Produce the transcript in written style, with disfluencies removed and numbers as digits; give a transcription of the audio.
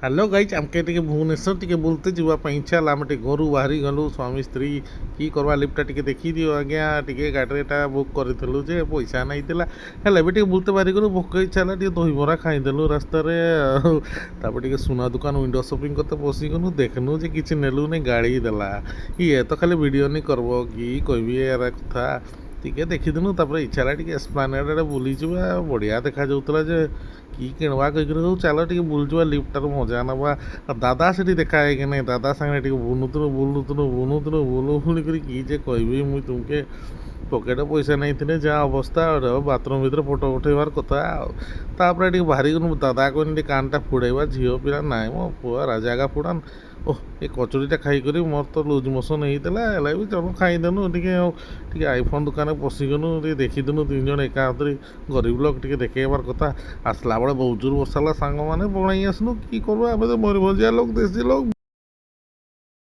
Hello guys आमके टिके भुवनेश्वर टिके बुलते जावाई इच्छा है आम घर बाहरी गलु स्वामी स्त्री कि करवा लिफ्टा टिके देखी दियो आज्ञा टिके गाड़ीटा बुक करूँ जे पैसा नहीं है भी बुलते बाहरी गलु भोक इच्छा है दहीबरा खाईदेलु रास्तार टे सुना दुकान विंडो शॉपिंग करते पशिगलु देखनु जे किसी नेलु नहीं गाड़ी देला ये तो खाली वीडियो नहीं करब कि कहबी यार कथा टिके देखीदेनु इच्छा है टे एस्प्लानेड आड़े बुली जावा बढ़िया देखा जाऊला जे कि किणवा कह चल टे बुलजुआ लिफ्टार मजा नवा दादा से देखा है कि नहीं दादा सांगे बुनुतनु बुलुतनु बुनुतनु बुलु बुली कि कहबी मुई तुमके पकेट पैसा नहीं थे जहाँ अवस्था बाथरूम भर फोटो उठेबार कथा बाहरी गलु दादा कहनी कानटा फुड़ेबा झील पिला ना मो पुआ जगह फुड़ान ओह ये कचोरीटा खाईकर मोर तो लुज मोशन होता है भी चलो खाईदेनु टे आईफोन दुकान पशिगलु देखीदेनु तीन जन एका हाथ गरीब लोक टे देखेबार कथा आसला बेले बहुत जोर बर्षा सांग मैंने पड़ाई आसनु कि करवा आम तो मयूरभंजिया लोक देशी लोक।